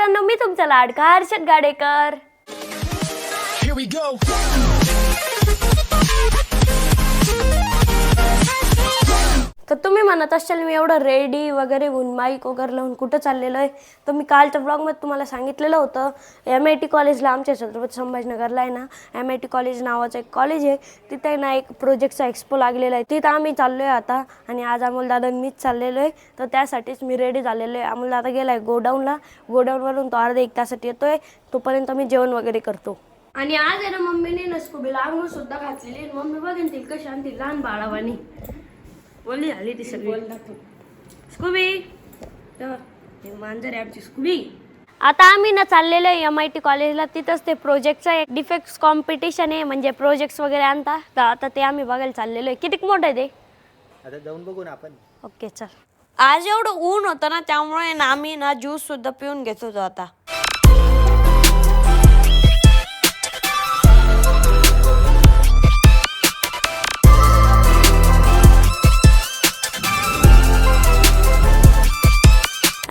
मित्रांनो, मी तुमचा लाडका Harshad Gadekar. Here we go. तर तुम्ही म्हणत असाल मी एवढं रेडी वगैरे होऊन माईक वगैरे लावून कुठं चाललेलो आहे. तर मी कालच्या ब्लॉगमध्ये तुम्हाला सांगितलेलं होतं MIT कॉलेजला, आमच्या छत्रपती संभाजीनगरला आहे ना MIT कॉलेज नावाचं एक कॉलेज आहे. तिथे ना एक प्रोजेक्टचा एक्सपो लागलेला आहे. तिथं आम्ही चाललो आहे आता आणि आज अमोल दादा मीच चाललेलो आहे. तर त्यासाठीच मी रेडी झालेलो आहे. अमोल दादा गेला आहे गोडाऊनला. गोडाऊनवरून तो अर्धा 1 तासात येतो आहे. तोपर्यंत मी जेवण वगैरे करतो. आणि आज आहे ना मम्मीने ना स्कूबीला आंघोळ सुद्धा घातलेली आहे. मम्मी बघेन ती कशी आणतील लहान बाळावानी बोलली झाली ती सगळी. स्कूबी मांजर आहे आमची स्कूबी. आता आम्ही ना चाललेलो आहे MIT कॉलेजला. तिथंच ते प्रोजेक्टचं एक डिफेक्ट्स कॉम्पिटिशन आहे, म्हणजे प्रोजेक्ट्स वगैरे आणता. तर आता ते आम्ही बघायला चाललेलो आहे. किती मोठं आहे ते आता जाऊन बघू ना आपण. ओके चल. आज एवढं ऊन होतं ना त्यामुळे ना आम्ही ना ज्यूस सुद्धा पिऊन घेत होतो. आता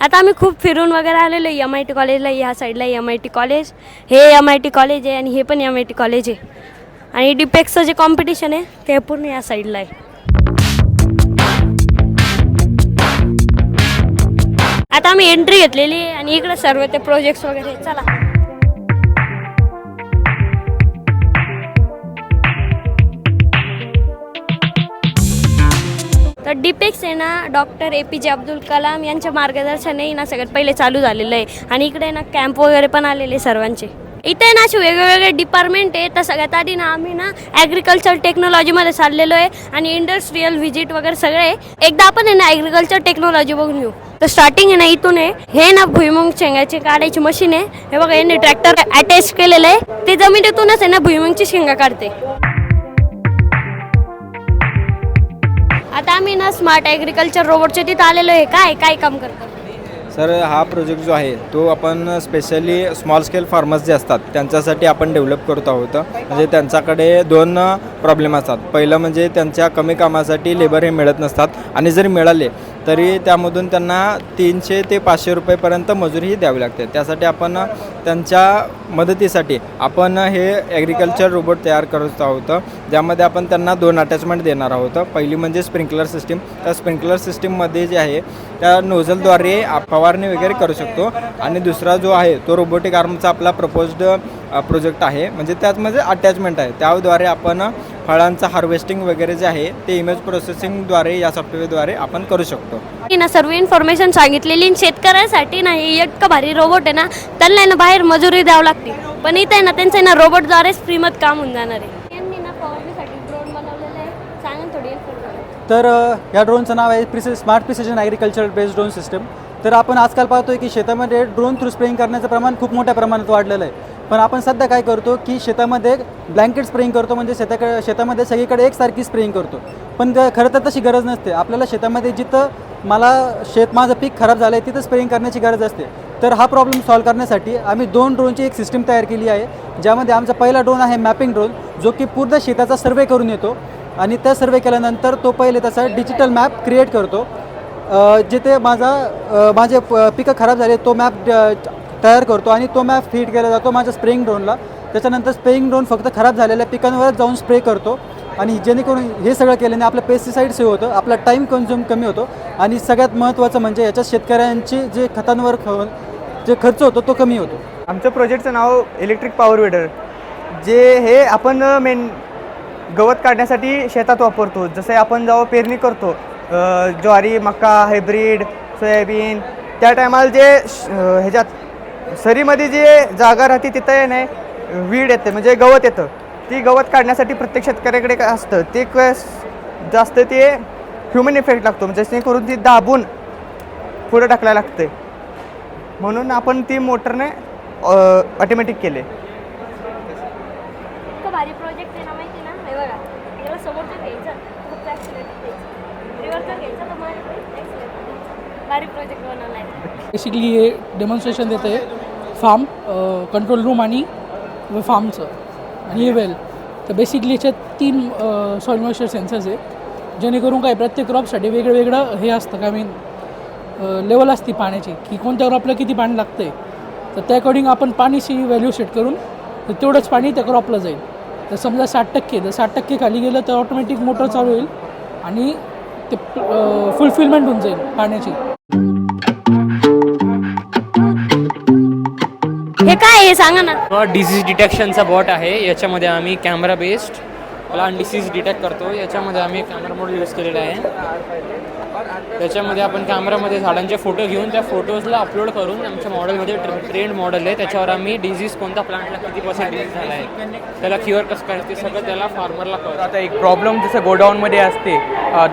आता आम्ही खूप फिरून वगैरे आलेलो आहे MIT कॉलेजला. ह्या साईडला MIT कॉलेज, हे MIT कॉलेज आहे आणि हे पण MIT कॉलेज आहे. आणि डिफेक्टचं जे कॉम्पिटिशन आहे ते पूर्ण या साईडला आहे. आता आम्ही एंट्री घेतलेली आहे आणि इकडे सर्व ते प्रोजेक्ट्स वगैरे. चला तर डिपेक्स आहे ना डॉक्टर APJ अब्दुल कलाम यांच्या मार्गदर्शनाने ना सगळ्यात पहिले चालू झालेलं आहे. आणि इकडे ना कॅम्प वगैरे पण आलेले सर्वांचे. इथे ना असे वेगवेगळे डिपार्टमेंट आहे. तर सगळ्यात आधी ना आम्ही ना ॲग्रिकल्चर टेक्नॉलॉजीमध्ये चाललेलो आहे आणि इंडस्ट्रियल व्हिजिट वगैरे सगळे. एकदा आपण आहे ना ॲग्रिकल्चर टेक्नॉलॉजी बघून घेऊ. तर स्टार्टिंग आहे ना इथून आहे. हे ना भुईमुग शेंगाची काढायची मशीन आहे. हे बघा यांनी ट्रॅक्टर अटॅच केलेलं आहे. ते जमिनीतूनच आहे ना भुईमुगची शेंगा काढते. आता आम्ही ना स्मार्ट ॲग्रिकल्चर रोबोटच्या तिथं आलेलो आहे. काय काम करतो सर? हा प्रोजेक्ट जो आहे तो आपण स्पेशली स्मॉल स्केल फार्मर्स जे असतात त्यांच्यासाठी आपण डेव्हलप करत आहोत. म्हणजे त्यांच्याकडे 2 प्रॉब्लेम असतात. पहिलं म्हणजे त्यांच्या कमी कामासाठी लेबर हे मिळत नसतात आणि जरी मिळाले तरी त्यामधून त्यांना 300 ते 500 रुपयेपर्यंत मजुरीही द्यावी लागते. त्यासाठी आपण त्यांच्या मदतीसाठी आपण हे ॲग्रिकल्चर रोबोट तयार करत आहोत, ज्यामध्ये आपण त्यांना 2 अटॅचमेंट देणार आहोत. पहिली म्हणजे स्प्रिंकलर सिस्टीम. त्या स्प्रिंकलर सिस्टीममध्ये जे आहे त्या नोझलद्वारे फवारणी वगैरे करू शकतो. आणि दुसरा जो आहे तो रोबोटिक आर्मचा आपला प्रपोज्ड प्रोजेक्ट आहे. म्हणजे त्यामध्ये अटॅचमेंट आहे. त्याद्वारे आपण फळांचं हार्वेस्टिंग वगैरे जे आहे ते इमेज प्रोसेसिंगद्वारे या सॉफ्टवेअरद्वारे आपण करू शकतो. ना सर्व इन्फॉर्मेशन सांगितलेली. शेतकऱ्यांसाठी ना हे इतकं भारी रोबोट आहे ना, त्यांना ना बाहेर मजुरी द्यावं लागते. पण इथे ना त्यांचं ना रोबोटद्वारेच फ्रीमध्ये काम होऊन जाणार आहे. यांनी ना फवारणीसाठी ड्रोन बनवलेलं आहे. सांगा थोडी इन्फॉर्मेशन. तर या ड्रोनचं नाव आहे smart precision agriculture based drone system. तर आपण आजकाल पाहतोय की शेतामध्ये ड्रोन थ्रू स्प्रेइंग करण्याचं प्रमाण खूप मोठ्या प्रमाणात वाढलेलं आहे. पण आपण सध्या काय करतो की शेतामध्ये ब्लँकेट स्प्रेइंग करतो. म्हणजे शेतामध्ये सगळीकडे एकसारखी स्प्रेइंग करतो. पण खरं तर तशी गरज नसते. आपल्याला शेतामध्ये जिथं माझं पीक खराब झालं आहे तिथं स्प्रेइंग करण्याची गरज असते. तर हा प्रॉब्लेम सॉल्व्ह करण्यासाठी आम्ही 2 ड्रोनची एक सिस्टीम तयार केली आहे. ज्यामध्ये आमचा पहिला ड्रोन आहे मॅपिंग ड्रोन, जो की पूर्ण शेताचा सर्वे करून येतो. आणि त्या सर्वे केल्यानंतर तो पहिले त्याचा डिजिटल मॅप क्रिएट करतो. जिथे माझे पिकं खराब झाले तो मॅप तयार करतो आणि तो मॅप फीड केला जातो माझ्या स्प्रेइंग ड्रोनला. त्याच्यानंतर स्प्रेइंग ड्रोन फक्त खराब झालेल्या पिकांवरच जाऊन स्प्रे करतो. आणि जेणेकरून हे सगळं केल्याने आपलं पेस्टिसाईड सेव्ह होतं, आपला टाईम कन्झ्युम कमी होतो आणि सगळ्यात महत्त्वाचं म्हणजे याच्यात शेतकऱ्यांची जे खतांवर जे खर्च होतो तो कमी होतो. आमच्या प्रोजेक्टचं नाव इलेक्ट्रिक पॉवर वेडर. जे हे आपण गवत काढण्यासाठी शेतात वापरतो. जसे आपण जेव्हा पेरणी करतो ज्वारी, मका, हायब्रीड, सोयाबीन, त्या टायमाला जे ह्याच्यात सरीमध्ये जे जागा राहते तिथं नाही वीड येते, म्हणजे गवत येतं. ती गवत काढण्यासाठी प्रत्येक शेतकऱ्याकडे काय असतं ते जास्त ते ह्युमन इफेक्ट लागतो. म्हणजे जेणेकरून ती दाबून पुढे टाकायला लागते. म्हणून आपण ती मोटरने ऑटोमॅटिक केले. भारी प्रोजेक्ट आहे ना, माहिती ना. हे बघा याला समोरचं घ्यायचं, खूप रिव्हरचं घ्यायचं तर भारी प्रोजेक्ट बनवला आहे. बेसिकली हे डेमॉन्स्ट्रेशन देतं आहे फार्म कंट्रोल रूम आणि फार्मचं आणि हे वेल. तर बेसिकली याच्यात 3 सॉइल मॉइश्चर सेन्सर्स आहे. जेणेकरून काय प्रत्येक क्रॉपसाठी वेगळं वेगळं हे असतं काय लेवल असते पाण्याची, की कोणत्या क्रॉपला किती पाणी लागतं आहे. तर त्या अकॉर्डिंग आपण पाणीची व्हॅल्यू सेट करून तर तेवढंच पाणी त्या क्रॉपला जाईल. तर समजा 60% तर 60% खाली गेलं तर ऑटोमॅटिक मोटर चालू होईल आणि ते फुलफिलमेंट होऊन जाईल पाण्याची. हे काय आहे सांगा ना. डिसीज डिटेक्शनचा बॉट आहे. याच्यामध्ये आम्ही camera based plant disease detect करतो. याच्यामध्ये आम्ही कॅमेरा मॉडेल यूज केलेला आहे. त्याच्यामध्ये आपण कॅमेरामध्ये झाडांचे फोटो घेऊन त्या फोटोजला अपलोड करून आमच्या मॉडेलमध्ये ट्रेंड मॉडेल आहे त्याच्यावर आम्ही डिझीज कोणत्या प्लांटला किती % डिझीज झाला आहे, त्याला क्युअर कसं करायचं ते सगळं त्याला फार्मरला कळतं. आता एक प्रॉब्लेम जसं गोडाऊनमध्ये असते,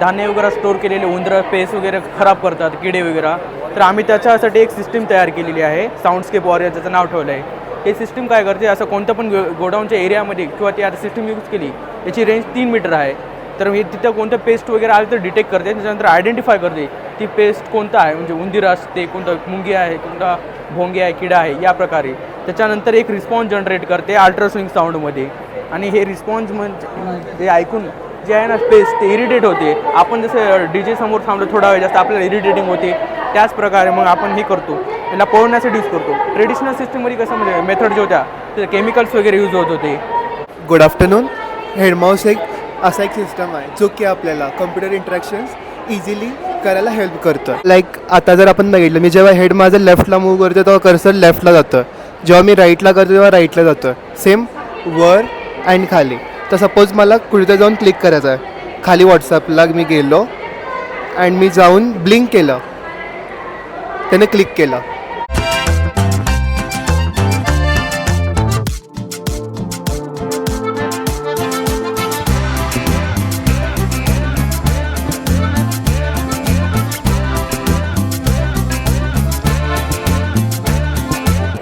धान्य वगैरे स्टोर केलेले उंदरं पेस्ट वगैरे खराब करतात, किडे वगैरे, तर आम्ही त्याच्यासाठी एक सिस्टीम तयार केलेली आहे. साऊंडस्केप वॉरियर त्याचं नाव ठेवलं आहे. हे सिस्टीम काय करते, असं कोणत्या पण गोडाऊनच्या एरियामध्ये किंवा ती आता सिस्टीम यूज केली, याची रेंज 3 मीटर आहे. तर हे तिथं कोणतं पेस्ट वगैरे आलं तर डिटेक्ट करते. त्याच्यानंतर आयडेंटिफाय करते ती पेस्ट कोणता आहे, म्हणजे उंदीर असते, कोणतं मुंगी आहे, कोणता भोंगे आहे, किडा आहे, या प्रकारे. त्याच्यानंतर एक रिस्पॉन्स जनरेट करते अल्ट्रासोनिक साऊंडमध्ये. आणि हे रिस्पॉन्स म्हणजे ते ऐकून जे आहे ना पेस्ट ते इरिटेट होते. आपण जसं DJ समोर थांबलो थोडा वेळ जास्त आपल्याला इरिटेटिंग होते, त्याच प्रकारे मग आपण हे करतो, याला पळवण्यासाठी यूज करतो. ट्रेडिशनल सिस्टममध्ये कसं म्हणजे मेथड जे होत्या ते केमिकल्स वगैरे यूज होत होते. Good afternoon. हेडमाऊस एक असा एक सिस्टम आहे जो की आपल्याला कम्प्युटर इंटरॅक्शन्स इझिली करायला हेल्प करतं. लाईक आता जर आपण बघितलं, मी जेव्हा हेड माझं लेफ्टला मूव्ह करतो तेव्हा कर्सर लेफ्टला जातं, जेव्हा मी राईटला करतो तेव्हा राईटला जातं. सेम वर अँड खाली. तर सपोज मला कुठे जाऊन क्लिक करायचं आहे, खाली व्हॉट्सअपला मी गेलो अँड मी जाऊन ब्लिंक केलं, त्याने क्लिक केलं.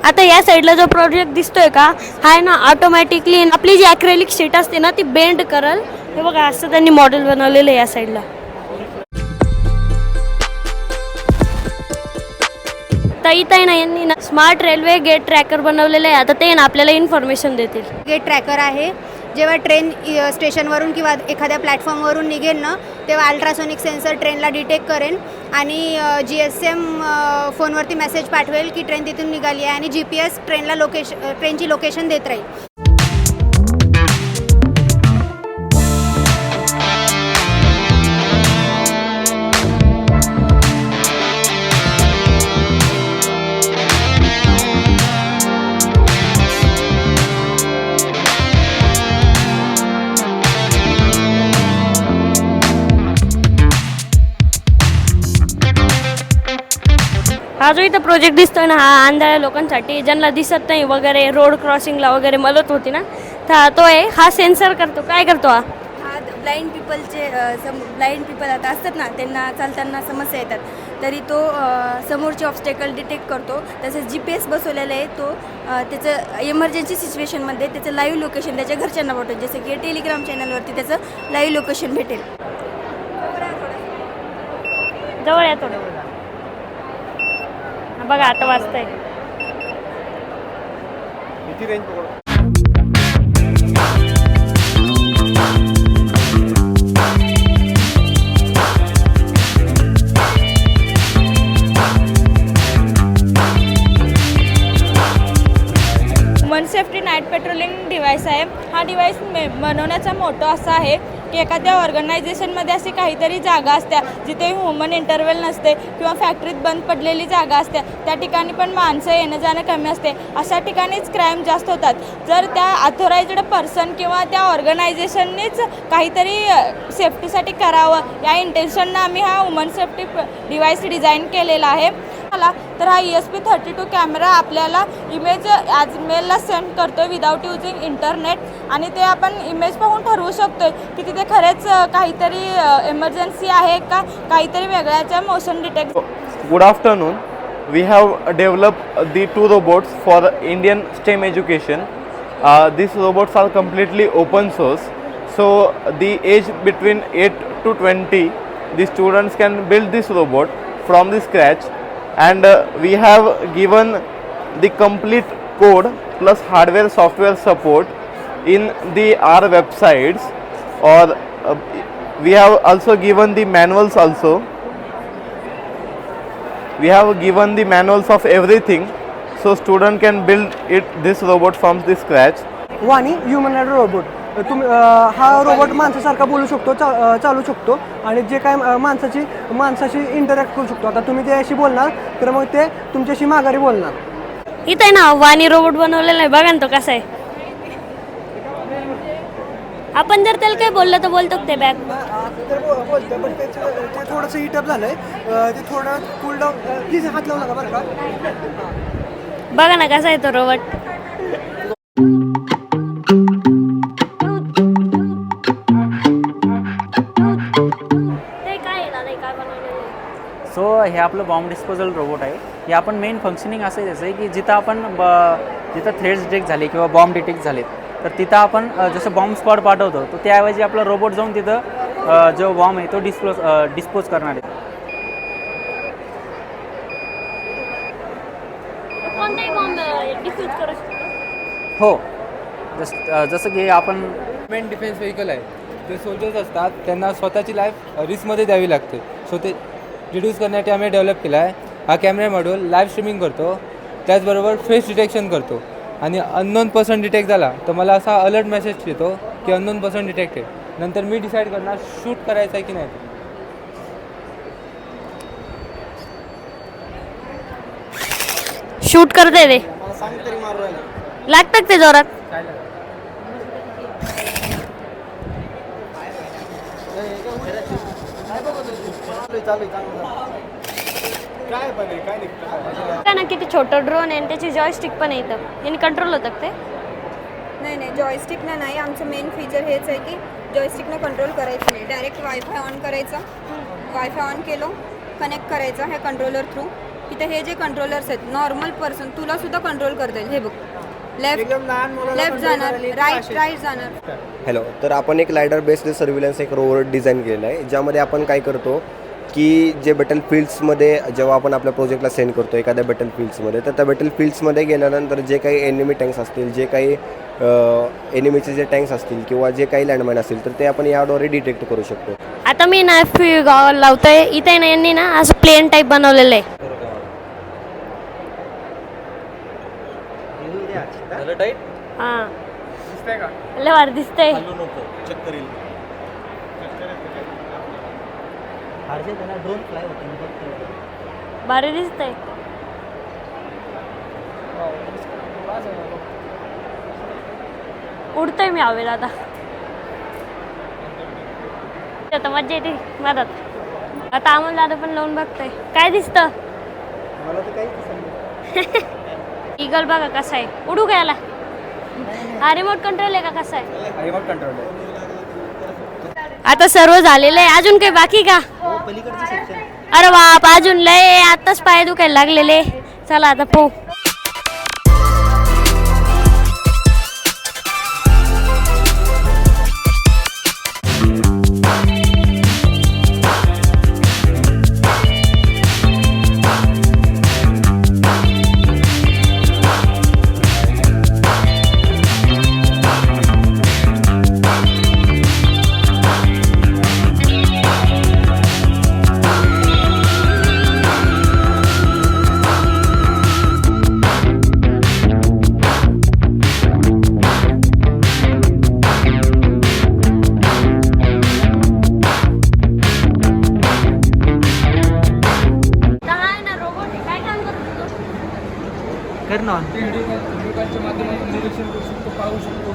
आता या साईडला जो प्रोजेक्ट दिसतोय का, हा आहे ना ऑटोमॅटिकली आपली जी ॲक्रेलिक शीट असते ना ती बेंड करल. हे बघा असं त्यांनी मॉडेल बनवलेलं आहे या साईडला. तर इथं आहे ना यांनी ना स्मार्ट रेल्वे गेट ट्रॅकर बनवलेलं आहे. आता ते ना आपल्याला इन्फॉर्मेशन देतील. गेट ट्रॅकर आहे. जेव्हा ट्रेन स्टेशनवरून किंवा एखाद्या प्लॅटफॉर्मवरून निघेल ना, तेव्हा अल्ट्रासोनिक सेन्सर ट्रेनला डिटेक्ट करेन आणि GSM फोनवरती मेसेज पाठवेल की ट्रेन तिथून निघाली आहे, आणि GPS ट्रेनला ट्रेनची लोकेशन देत राहील. हा जो इथं प्रोजेक्ट दिसतोय ना, हा आंधळ्या लोकांसाठी, ज्यांना दिसत नाही वगैरे, रोड क्रॉसिंगला वगैरे मदत होती ना, तर तो आहे. हा सेन्सर करतो. काय करतो हा? हा ब्लाइंड पीपल आता असतात ना, त्यांना चालताना समस्या येतात, तरी तो समोरचे ऑब्स्टेकल डिटेक्ट करतो. तसेच GPS बसवलेला आहे. तो त्याचं इमर्जन्सी सिच्युएशनमध्ये त्याचं लाईव्ह लोकेशन त्याच्या घरच्यांना पाठवतो. जसं की टेलिग्राम चॅनलवरती त्याचं लाईव्ह लोकेशन भेटेल. जवळ या थोडं. बघा आता वाजतंय. Woman safety night patrolling device आहे. हा डिव्हाइस बनवण्याचा मोटो असा आहे की एखाद्या ऑर्गनायझेशनमध्ये अशी काहीतरी जागा असत्या जिथे ह्युमन इंटरव्हेल नसते किंवा फॅक्टरीत बंद पडलेली जागा असते, त्या ठिकाणी पण माणसं येणं जाणं कमी असते, अशा ठिकाणीच क्राईम जास्त होतात. जर त्या अथॉराइज्ड पर्सन किंवा त्या ऑर्गनायझेशननीच काहीतरी सेफ्टीसाठी करावं या इंटेन्शननं आम्ही हा वुमन सेफ्टी डिव्हाइस डिझाईन केलेला आहे. तर हा ESP32 कॅमेरा आपल्याला इमेज मेलला सेंड करतो विदाउट युजिंग इंटरनेट, आणि ते आपण इमेज पाहून ठरवू शकतो की तिथे खरेच काहीतरी इमर्जन्सी आहे का, काहीतरी वेगळ्याच्या motion detect. Good afternoon. We have developed the 2 robots for Indian STEM education. These robots are completely open source. So the age between 8 to 20, the students can build this robot from the scratch, and we have given the complete code plus hardware software support in our websites, or we have also given the manuals also. We have given the manuals of everything, so student can build this robot from the scratch. Vani humanoid robot. हा robot माणसासारखा बोलू शकतो, चालू शकतो आणि जे काय माणसाशी इंटरॅक्ट करू शकतो. आता तुम्ही त्याशी बोलणार तर मग ते तुमच्याशी माघारी बोलणार. इथं आहे ना वाणी रोबोट बनवलेला आहे, बघा ना तो कसा आहे. आपण जर त्याला काय बोललं तर बोलतो ते बॅग. बोलतं पण ते थोडंसं हिटअप झालंय, ते थोडं कूल डाऊन. प्लीज हात लावू नका बरं का. बघा ना कसा आहे तो रोबोट. सो हे आपलं बॉम्ब डिस्पोजल रोबोट आहे. हे आपण मेन फंक्शनिंग असं त्याचं आहे की जिथं आपण जिथं थ्रेड्स डिटेक्ट झाले किंवा बॉम्ब डिटेक्ट झाले तर तिथं आपण जसं बॉम्ब स्क्वॉड पाठवतो तर त्याऐवजी आपला रोबोट जाऊन तिथं जो बॉम्ब आहे तो डिस्पोज करणार आहे. हो, जसं की आपण मेन डिफेन्स व्हेकल आहे. ते सोल्जर्स असतात, त्यांना स्वतःची लाईफ रिस्कमध्ये द्यावी लागते. सो ते रिड्यूस करण्यासाठी आम्ही डेव्हलप केला आहे. हा कॅमेरा मॉड्यूल लाईव्ह स्ट्रीमिंग करतो, त्याचबरोबर फेस डिटेक्शन करतो आणि अननोन पर्सन डिटेक्ट झाला तर मला असा अलर्ट मेसेज येतो की अननोन पर्सन डिटेक्टेड. नंतर मी डिसाईड करणार शूट करायचं आहे की नाही. शूट करते रे, लागतात ते जोरात. काय ना किती छोटं ड्रोन आहे आणि त्याची जॉयस्टिक पण आहे इथं. याने कंट्रोल होतं ते. नाही जॉयस्टिकनं नाही. आमचं मेन फीचर हेच आहे की जॉयस्टिकनं कंट्रोल करायचं नाही. डायरेक्ट वायफाय ऑन करायचं, वायफाय ऑन केलं कनेक्ट करायचं ह्या कंट्रोलर थ्रू. इथं हे जे कंट्रोलर्स आहेत नॉर्मल पर्सन तुला सुद्धा कंट्रोल करता येईल. हे बघ, लेफ्ट जाणार, राईट जाणार. हॅलो, तर आपण एक लायडर बेस्ड सर्व्हिलन्स एक रोबोट डिझाईन केलेला आहे, ज्यामध्ये आपण काय करतो की जे बॅटल फील्ड्समध्ये जेव्हा आपण आपल्या प्रोजेक्टला सेंड करतो एखाद्या बॅटल फील्ड्समध्ये, तर त्या बॅटल फील्ड्समध्ये गेल्यानंतर जे काही एनिमी टँक्स असतील, जे काही एनिमीचे जे टँक्स असतील किंवा जे काही लँडमाईन असतील तर ते आपण याद्वारे डिटेक्ट करू शकतो. आता मी ना लावतोय इथे ना, यांनी ना असं प्लेन टाईप बनवलेलं आहे. हां, लय भारी दिसतंय. भारी दिसतंय. उडतोय मी हवेला आता. आता मज्जा येते मधात. आता आम्हाला दादा पण लावून बघतोय काय दिसतं. ईगल बघा कसा आहे, उडू का याला. हा रिमोट कंट्रोल आहे का, कसा आहे रिमोट कंट्रोल आहे. आता सर्व झालेलं आहे, अजून काही बाकी का. अरे बाप, अजून लय, आताच पाय दुखायला लागलेले. चला आता पाहू. व्हिडिओच्या माध्यमातून निरीक्षण करू शकतो, पाहू शकतो.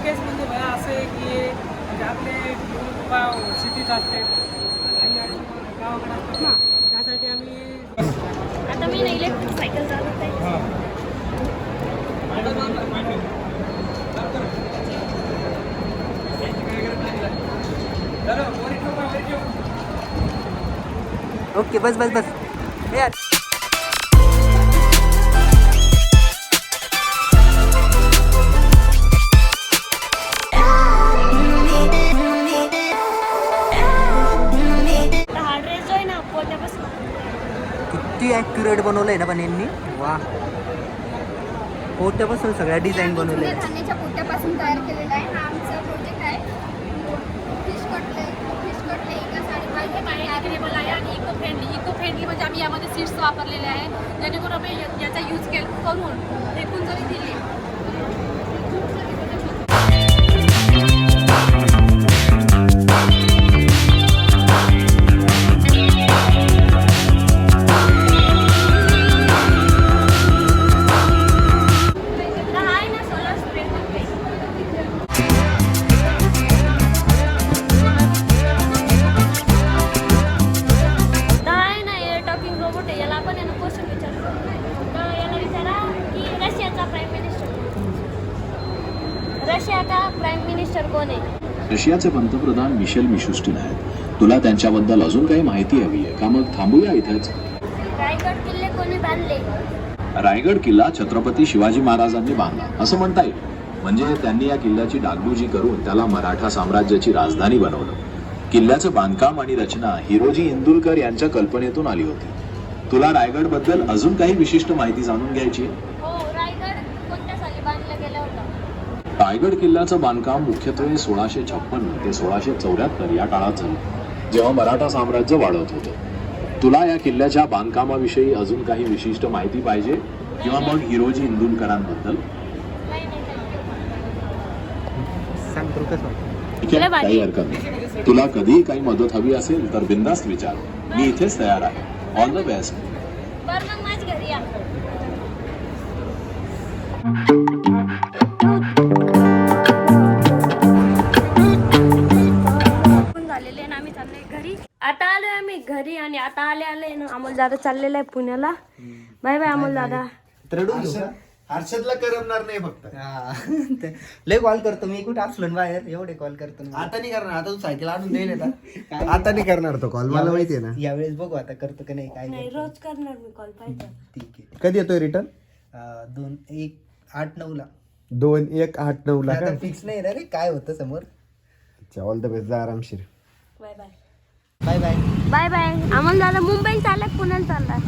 केस म्हणजे मला असं आहे की म्हणजे आपले सिटीत असते आणि गावाकडे असतात ना, त्यासाठी आम्ही आता मी इलेक्ट्रिक सायकल चालवत आहे. ओके, बस बस बस. ॲक्युरेट बनवलं आहे ना पण यांनी वा पोत्यापासून सगळ्या डिझाईन बनवले आहेत. धान्याच्या पोत्यापासून तयार केलेला आहे. हा आमचा प्रोजेक्ट आहे. फिश कटले एका साडी आहे ॲग्रेबल आहे आणि इको फ्रेंडली म्हणजे आम्ही यामध्ये सीड्स वापरलेले आहे जेणेकरून आम्ही याचा यूज करून फेकून जरी दिले रशियाचा प्राईम मिनिस्टर कोण आहे? रशियाचे पंतप्रधान मिशेल मिशुस्टिन आहेत. तुला त्यांच्याबद्दल अजून काही माहिती हवी आहे का? मग थांबूया इथेच. रायगड किल्ले कोणी बांधले? रायगड किल्ला छत्रपती शिवाजी महाराजांनी बांधला असं म्हणता येईल. म्हणजे त्यांनी या किल्ल्याची डागडुजी करून त्याला मराठा साम्राज्याची राजधानी बनवलं. किल्ल्याचं बांधकाम आणि रचना हिरोजी इंदुरकर यांच्या कल्पनेतून आली होती. तुला रायगड बद्दल अजून काही विशिष्ट माहिती जाणून घ्यायची? हो, रायगड कोणत्या साली बांधला गेला होता? रायगड किल्ल्याचं बांधकाम मुख्यत्वे 1656 ते 1674 या काळात झालं, जेव्हा मराठा साम्राज्य वाढत होतं. तुला या किल्ल्याच्या बांधकामाविषयी अजून काही विशिष्ट माहिती पाहिजे किंवा मग हिरोजी इंदुरकरांबद्दल? ठीक आहे, काही हरकत नाही. तुला कधीही काही मदत हवी असेल तर बिनधास्त विचार. मी इथेच तयार आहे. All the best. बरं, मग माझ्या घरी या. झालेले ना आम्ही चाललोय घरी. आता आलोय आम्ही घरी आणि आता आले ना अमोल दादा चाललेला आहे पुण्याला. बाय बाय अमोल दादा. हर्षदला करमणार नाही फक्त. लय कॉल करतो मी कुठे असलो ना बाहेर एवढे कॉल करतो. आता नाही करणार. आता तू सायकल आणून देईल आता नाही करणार तो कॉल. मला माहिती आहे ना. यावेळेस बघू आता करतो की नाही. काय नाही, रोज करणार मी कॉल पाहिजे. ठीक आहे. कधी येतोय रिटर्न? 2-1-8-9 2-1-8-9 का? फिक्स नाही रे काय होतं समोर. All the best. जा आरामशीर. Bye bye. Bye bye. Bye bye. Amol दादा मुंबईला चाललाय पुण्याला चाललाय?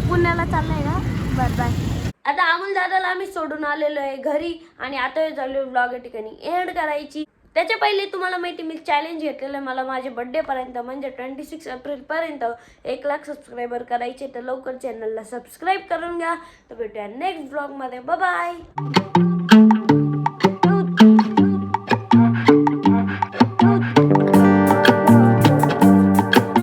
पुण्याला चाललाय का? Bye bye. आता अमोल दादाला आम्ही सोडून आलेलो आहे घरी आणि आता चालू ब्लॉग या ठिकाणी एंड करायची. त्याच्या पहिले तुम्हाला माहिती मी चॅलेंज घेतलेलं आहे. मला माझे बड्डे पर्यंत म्हणजे 26 एप्रिल पर्यंत 1 लाख सबस्क्रायबर करायचे. तर लवकर चॅनलला सबस्क्राईब करून घ्या. तर भेटूया नेक्स्ट ब्लॉग मध्ये. Bye bye.